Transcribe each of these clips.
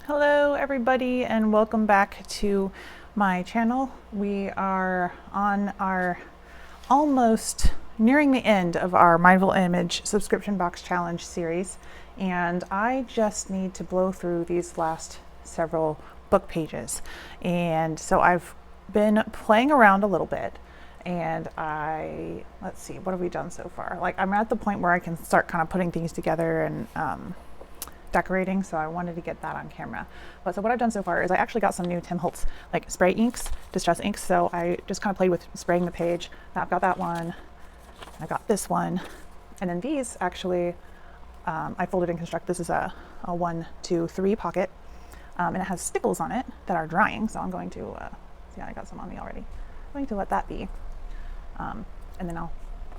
Hello everybody and welcome back to my channel. We are on our almost nearing the end of our Mindful Image subscription box challenge series, and I just need to blow through these last several book pages. And so I've been playing around a little bit, and let's see, what have we done so far? Like, I'm at the point where I can start kind of putting things together and decorating, so I wanted to get that on camera. But so what I've done so far is I actually got some new Tim Holtz like spray inks, distress inks, so I just kind of played with spraying the page. Now I've got that one, I got this one, and then these actually I folded and construct. This is a 1, 2, 3 pocket, and it has stickles on it that are drying, so I'm going to yeah, I got some on me already. I'm going to let that be, and then I'll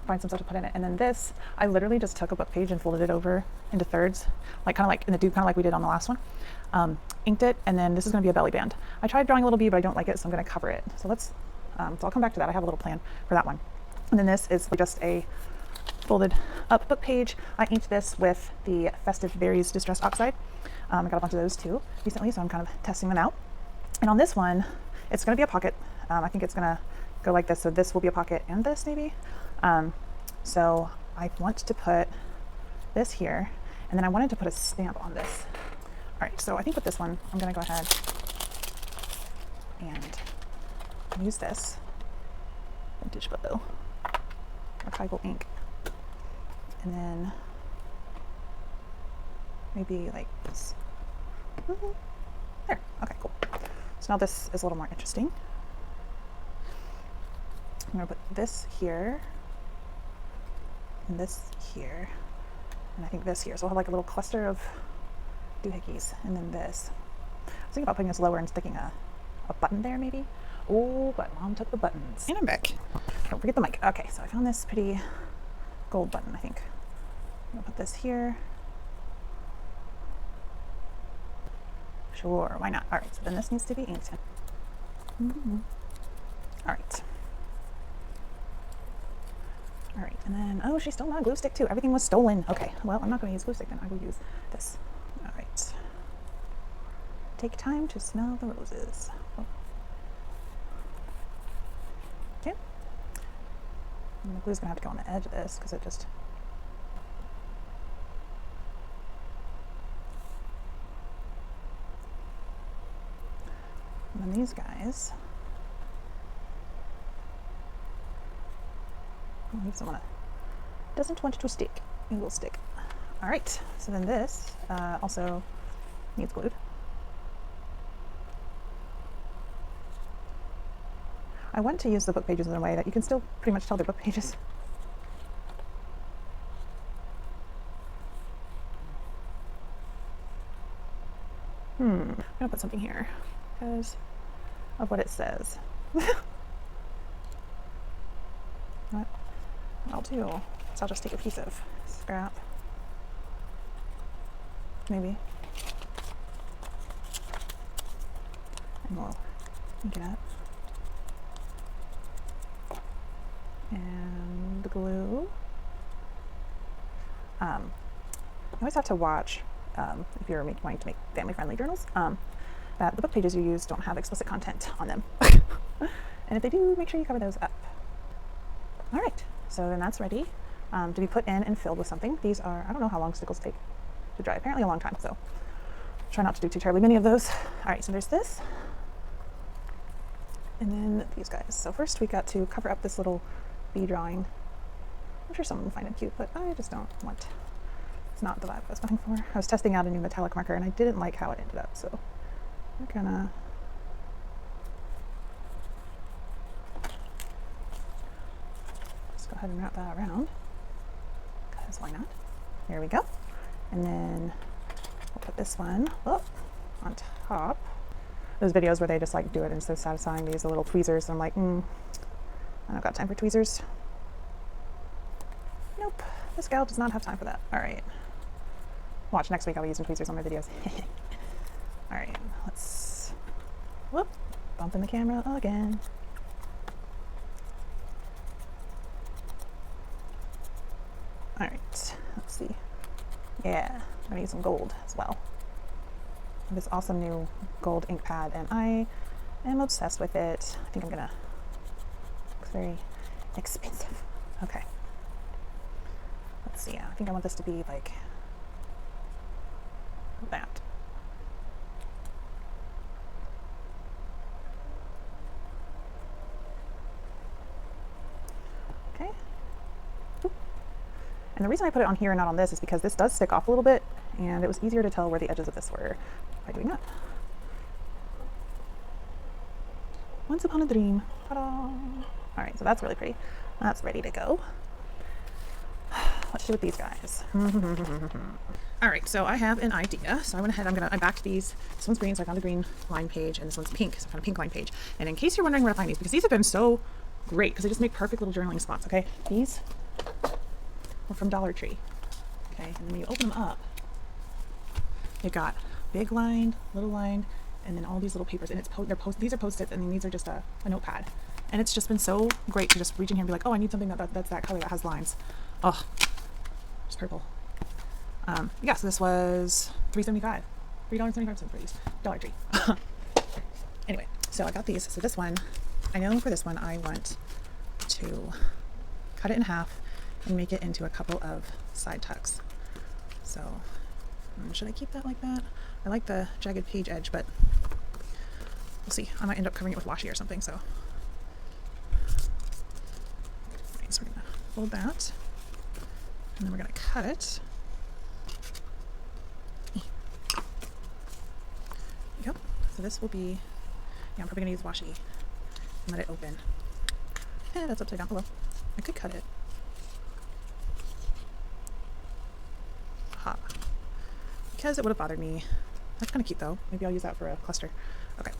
find some stuff to put in it. And then this, I literally just took a book page and folded it over into thirds, like kind of like in the kind of like we did on the last one. Inked it, and then this is going to be a belly band. I tried drawing a little bee, but I don't like it, so I'm going to cover it. So let's, so I'll come back to that. I have a little plan for that one. And then this is just a folded up book page. I inked this with the Festive Berries Distress Oxide. I got a bunch of those too recently, so I'm kind of testing them out. And on this one, it's going to be a pocket. I think it's going to go like this. So this will be a pocket, and this maybe. So I want to put this here, and then I wanted to put a stamp on this. All right, so I think with this one, I'm going to go ahead and use this vintage photo archival ink, and then maybe like this. There. Okay, cool. So now this is a little more interesting. I'm going to put this here, and this here, and I think this here. So I'll have like a little cluster of doohickeys, and then this. I was thinking about putting this lower and sticking a button there maybe. Oh, but Mom took the buttons. And I'm back. Don't forget the mic. Okay, so I found this pretty gold button, I think. I'm gonna put this here. Sure, why not? All right, so then this needs to be inked in. All right. All right, and then, oh, she stole my glue stick too. Everything was stolen. Okay, well, I'm not going to use glue stick then. I will use this. All right. Take time to smell the roses. Oh. Okay. And the glue's going to have to go on the edge of this because it just... And then these guys... Leave someone doesn't want to stick. It will stick. All right. So then this also needs glued. I want to use the book pages in a way that you can still pretty much tell they're book pages. I'm gonna put something here because of what it says. What I'll do is I'll just take a piece of scrap, maybe, and we'll ink it up. And the glue. You always have to watch, if you're wanting to make family-friendly journals, that the book pages you use don't have explicit content on them. And if they do, make sure you cover those up. All right, so then that's ready to be put in and filled with something. These are, I don't know how long stickles take to dry, apparently a long time, so try not to do too terribly many of those. All right, so there's this, and then these guys. So first we got to cover up this little bee drawing. I'm sure someone will find it cute, but I just don't want, it's not the vibe I was going for. I was testing out a new metallic marker and I didn't like how it ended up, so I'm gonna go ahead and wrap that around, because why not? There we go. And then we'll put this one on top. Those videos where they just like do it and it's so satisfying. They use the little tweezers, and I'm like, I don't got time for tweezers. Nope, this gal does not have time for that. All right. Watch, next week I'll be using tweezers on my videos. All right, let's, bump in the camera again. All right, let's see. Yeah, I'm gonna use some gold as well. this awesome new gold ink pad, and I am obsessed with it. I think I'm gonna, it's very expensive. Okay. Let's see, I think I want this to be like that. Okay. Oop. And the reason I put it on here and not on this is because this does stick off a little bit, and it was easier to tell where the edges of this were by doing that. Once upon a dream. Ta-da! All right, so that's really pretty. That's ready to go. Let's do with these guys. All right, so I have an idea. So I went ahead, I backed these. This one's green, so I found a green line page, and this one's pink, so I found a pink line page. And in case you're wondering where to find these, because these have been so great, because they just make perfect little journaling spots, okay? These were from Dollar Tree, okay? And then when you open them up, you got big line, little line, and then all these little papers. And these are Post-its, and then these are just a notepad. And it's just been so great to just reach in here and be like, oh, I need something that's that color that has lines. Oh, it's purple. Yeah, so this was $3.75. $3.75 for these. Dollar Tree. Anyway, so I got these. So this one, I know for this one, I want to cut it in half and make it into a couple of side tucks. So should I keep that like that? I like the jagged page edge, but we'll see. I might end up covering it with washi or something, so. Right, so we're gonna fold that, and then we're gonna cut it. Yep, so this will be, yeah, I'm probably gonna use washi and let it open. That's upside down. Hello. I could cut it. Ha. Because it would have bothered me. That's kind of cute though. Maybe I'll use that for a cluster. Okay.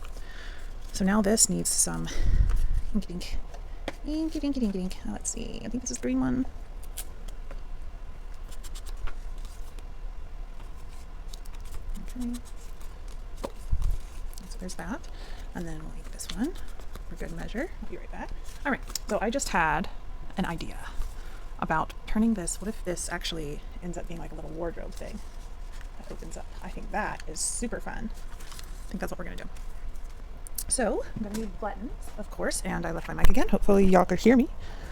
So now this needs some inky dink. Inky dinky dinky dink. Let's see. I think this is the green one. Okay. So there's that. And then we'll make this one for good measure. I'll be right back. All right. So I just had an idea about turning this. What if this actually ends up being like a little wardrobe thing that opens up? I think that is super fun. I think that's what we're gonna do. So I'm gonna need buttons, of course, and I left my mic again. Hopefully y'all could hear me.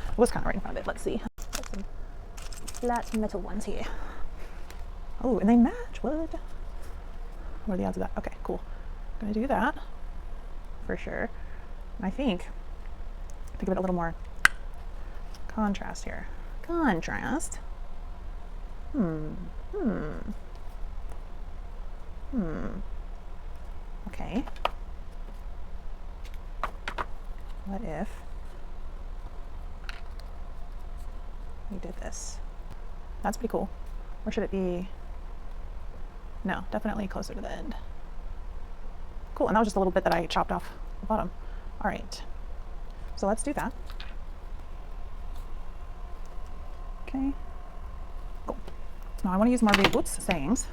I was kind of right in front of it. Let's see. Got some flat metal ones here. Oh, and they match. What are the odds of that? Okay, cool. I'm gonna do that for sure. And I think give it a little more contrast here. Contrast. Okay. What if we did this? That's pretty cool. Or should it be? No, definitely closer to the end. Cool, and that was just a little bit that I chopped off the bottom. All right, so let's do that. Okay, cool. Now I want to use more of these sayings.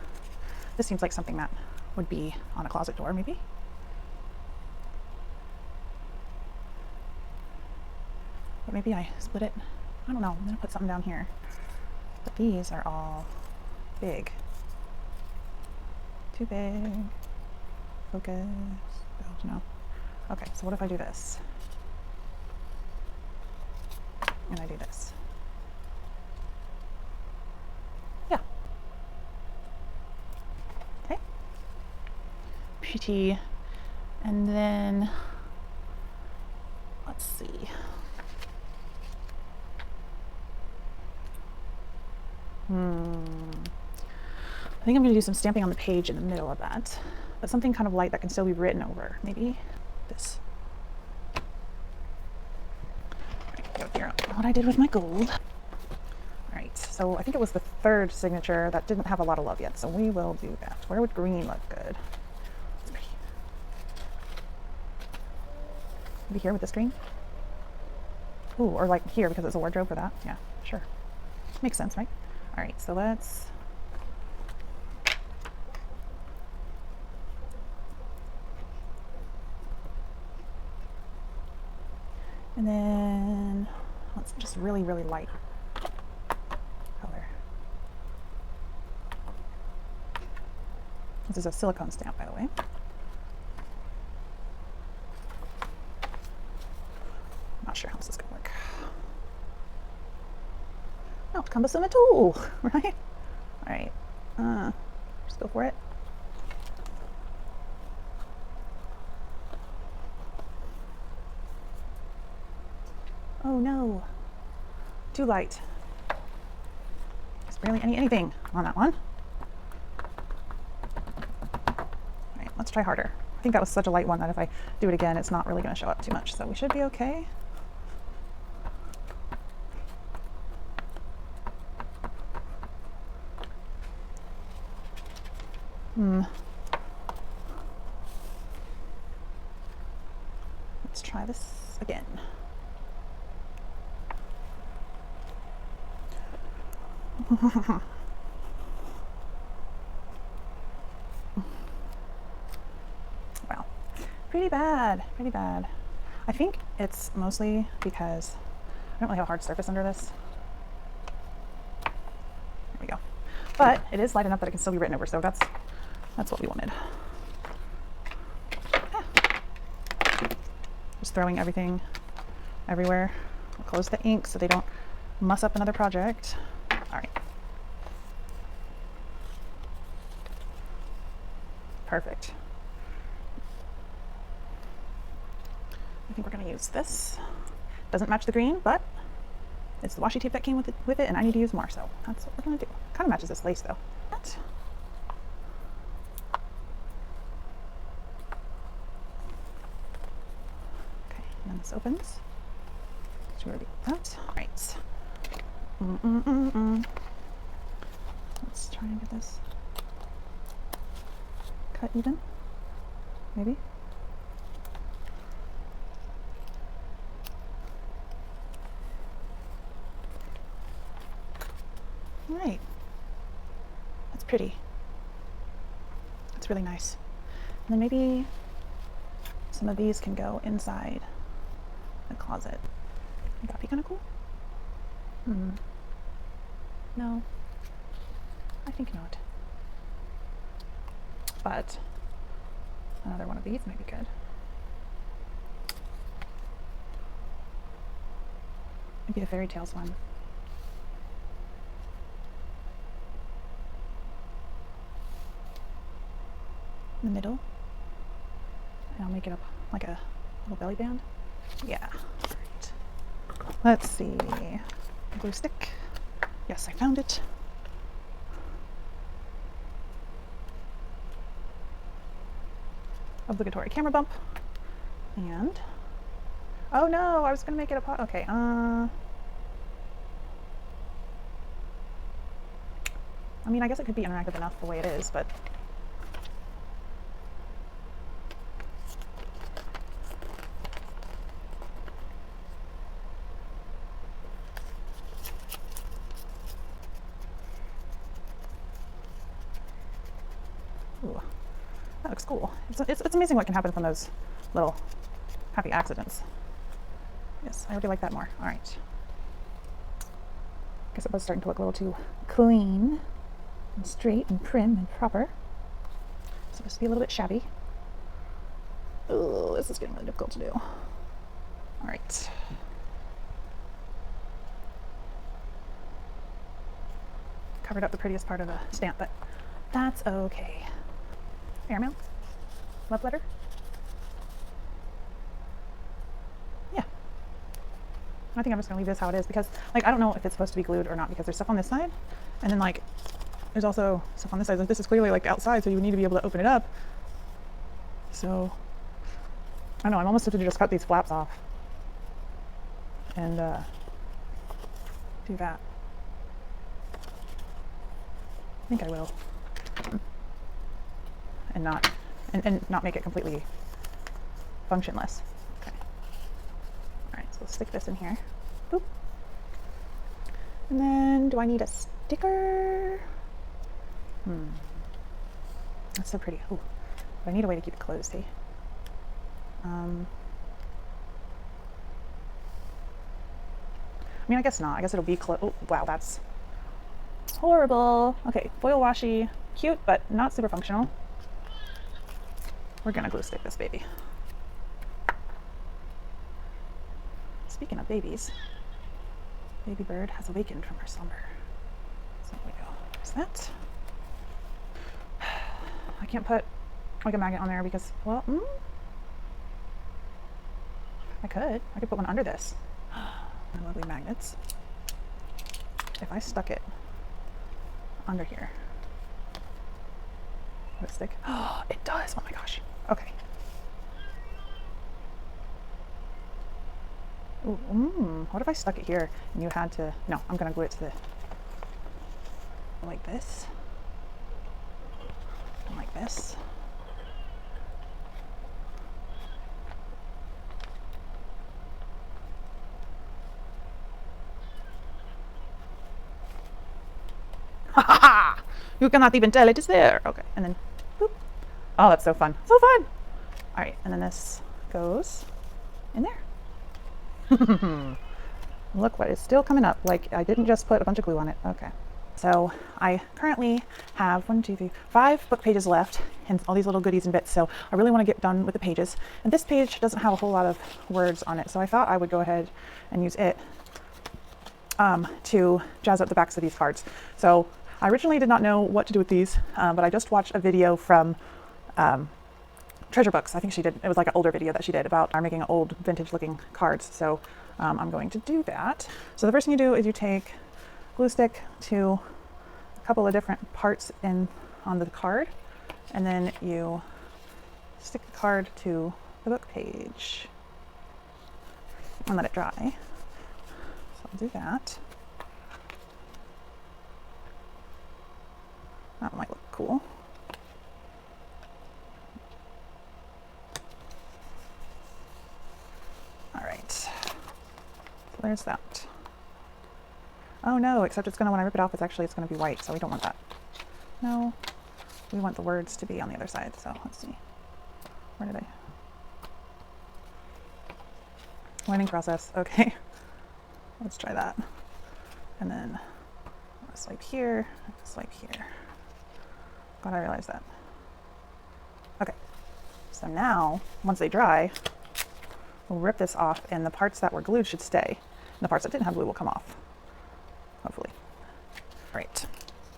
This seems like something that would be on a closet door, maybe. But maybe I split it. I don't know. I'm gonna put something down here. But these are all big. Too big. Focus. No. Okay, so what if I do this? And I do this. Yeah. Okay. Pretty. And then, let's see. I think I'm going to do some stamping on the page in the middle of that, but something kind of light that can still be written over. Maybe this. Right, go figure out what I did with my gold. All right, so I think it was the third signature that didn't have a lot of love yet, so we will do that. Where would green look good? It's pretty. Maybe here with this green? Ooh, or like here because it's a wardrobe for that. Yeah, sure. Makes sense, right? All right, so let's and then let's just really, really light color. This is a silicone stamp, by the way. Not sure how this is going to work. Not cumbersome at all, right? All right, just go for it. Oh no, too light. There's barely anything on that one. All right, let's try harder. I think that was such a light one that if I do it again, it's not really going to show up too much, so we should be okay. Let's try this again. Wow, pretty bad, pretty bad. I think it's mostly because I don't really have a hard surface under this. There we go. But it is light enough that it can still be written over, so that's what we wanted. Just throwing everything everywhere. We'll close the ink so they don't muss up another project. All right. Perfect. I think we're going to use this. Doesn't match the green, but it's the washi tape that came with it, and I need to use more, so that's what we're going to do. Kind of matches this lace, though. Okay, and then this opens. So we're ready for that. All right. Let's try and get this cut even, maybe. All right, that's pretty. That's really nice. And then maybe some of these can go inside the closet. Would that be kind of cool? No, I think not. But another one of these might be good. Maybe the fairy tales one. In the middle. And I'll make it up like a little belly band. Yeah. All right. Let's see. Glue stick. Yes, I found it. Obligatory camera bump. And oh no, I was gonna make it a pot. Okay, I mean, I guess it could be interactive enough the way it is, but ooh, that looks cool. It's amazing what can happen from those little happy accidents. Yes, I already like that more. All right. Guess it was starting to look a little too clean and straight and prim and proper. It's supposed to be a little bit shabby. Oh, this is getting really difficult to do. All right. Covered up the prettiest part of the stamp, but that's okay. Airmail? Love letter? Yeah. I think I'm just gonna leave this how it is because, like, I don't know if it's supposed to be glued or not because there's stuff on this side, and then, like, there's also stuff on this side. Like, this is clearly, like, outside, so you need to be able to open it up. So, I don't know, I'm almost tempted to just cut these flaps off and do that. I think I will. And not make it completely functionless. Okay. All right, so we'll stick this in here. Boop. And then, do I need a sticker? That's so pretty. Ooh, but I need a way to keep it closed, see? I mean, I guess not. I guess it'll be closed. Oh, wow, that's horrible. Okay, foil washi, cute, but not super functional. We're gonna glue stick this baby. Speaking of babies, baby bird has awakened from her slumber. So there we go. There's that. I can't put like a magnet on there because, well, I could put one under this. My lovely magnets. If I stuck it under here, would it stick? Oh, it does. Oh my gosh. Okay. Ooh, what if I stuck it here and you had to, no, I'm gonna glue it to the, like this, and like this. Ha ha ha! You cannot even tell it is there. Okay, and then, boop. Oh, that's so fun. So fun! All right, and then this goes in there. Look what is still coming up. Like I didn't just put a bunch of glue on it. Okay. So I currently have 1, 2, 3, 5 book pages left and all these little goodies and bits. So I really want to get done with the pages. And this page doesn't have a whole lot of words on it. So I thought I would go ahead and use it to jazz up the backs of these cards. So I originally did not know what to do with these, but I just watched a video from Treasure Books. I think she did. It was like an older video that she did about making old vintage looking cards. So I'm going to do that. So the first thing you do is you take glue stick to a couple of different parts on the card, and then you stick the card to the book page and let it dry. So I'll do that. That might look cool. All right, so there's that. Oh no, except it's gonna, when I rip it off, it's gonna be white, so we don't want that. No, we want the words to be on the other side, so let's see. Where did learning process, okay. Let's try that. And then swipe here, swipe here. Glad I realized that. Okay, so now, once they dry, we'll rip this off and the parts that were glued should stay. And the parts that didn't have glue will come off. Hopefully. All right,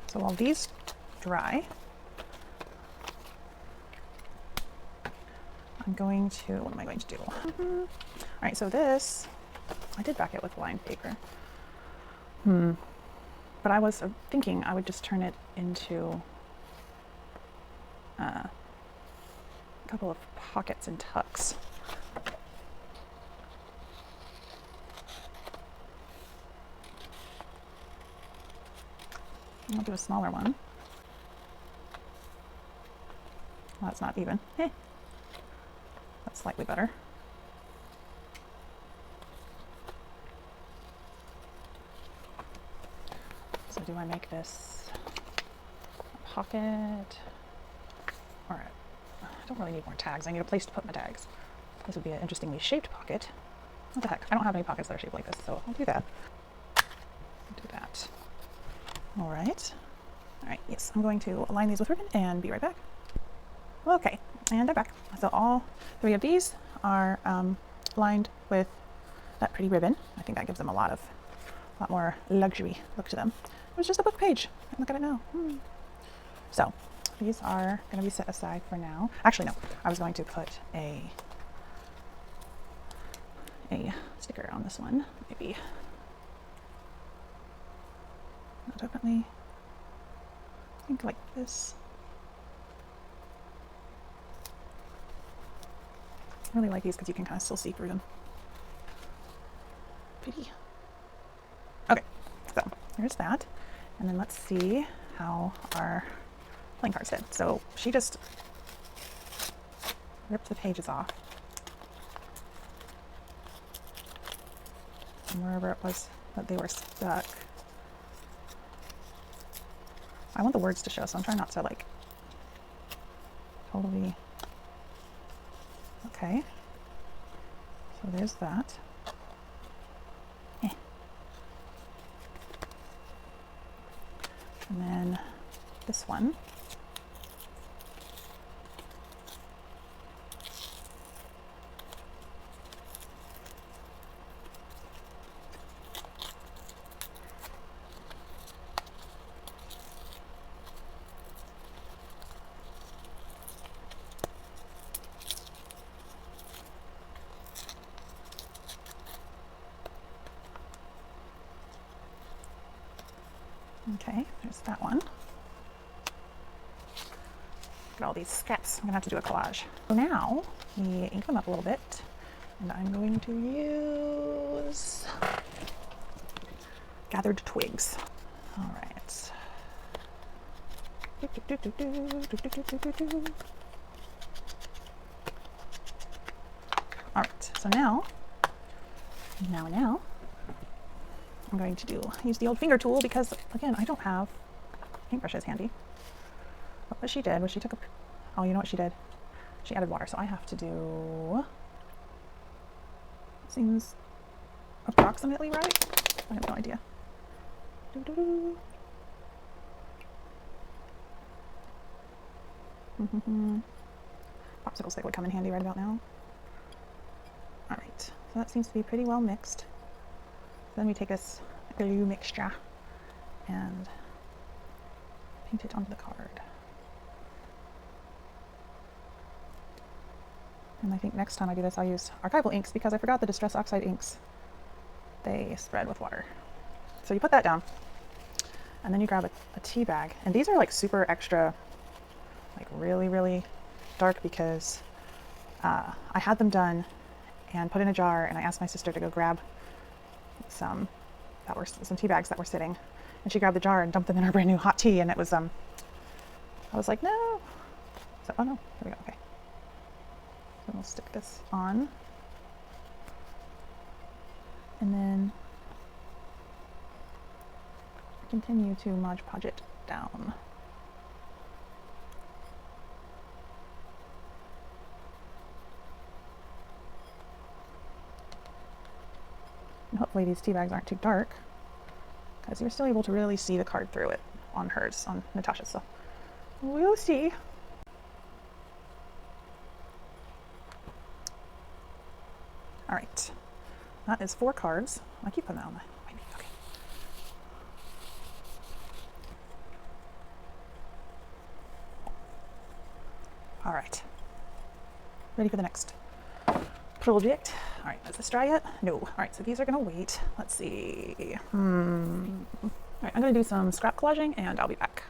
so while these dry, I'm going to, what am I going to do? All right, so this, I did back it with lined paper. But I was thinking I would just turn it into a couple of pockets and tucks. I'll do a smaller one. Well, that's not even. That's slightly better. So do I make this a pocket? Or I don't really need more tags. I need a place to put my tags. This would be an interestingly shaped pocket. What the heck? I don't have any pockets that are shaped like this, so I'll do that. Do that. All right. All right, yes, I'm going to align these with ribbon and be right back. Okay, and I'm back. So all 3 of these are lined with that pretty ribbon. I think that gives them a lot more luxury look to them. It was just a book page. Look at it now. So these are going to be set aside for now. Actually, no, I was going to put a sticker on this one, maybe. Definitely think like this. I really like these because you can kind of still see through them. Pretty. Okay, so there's that. And then let's see how our playing cards did. So she just ripped the pages off. And wherever it was that they were stuck. I want the words to show, so I'm trying not to like totally. Okay. So there's that. And then this one. Okay, there's that one. Look at all these scraps. I'm gonna have to do a collage. So now we ink them up a little bit, and I'm going to use gathered twigs. All right. All right, so now I'm going to use the old finger tool because, again, I don't have paintbrushes handy. What she did was she took oh, you know what she did? She added water, so I have to do, seems approximately right. I have no idea. Popsicle stick would come in handy right about now. All right, so that seems to be pretty well mixed. Then we take this glue mixture and paint it onto the card. And I think next time I do this, I'll use archival inks because I forgot the Distress Oxide inks. They spread with water. So you put that down, and then you grab a tea bag. And these are like super extra, like really, really dark because I had them done and put in a jar, and I asked my sister to go grab some tea bags that were sitting, and she grabbed the jar and dumped them in her brand new hot tea, and it was I was like, no. So, oh no, there we go. Okay, so we'll stick this on, and then continue to Mod Podge it down. And hopefully these tea bags aren't too dark, because you're still able to really see the card through it on hers, on Natasha's, so we'll see. All right, that is 4 cards. I keep putting that on my knee. Okay. All right, ready for the next project. All right, is this dry yet? No. All right, so these are gonna wait. Let's see. All right, I'm gonna do some scrap collaging and I'll be back.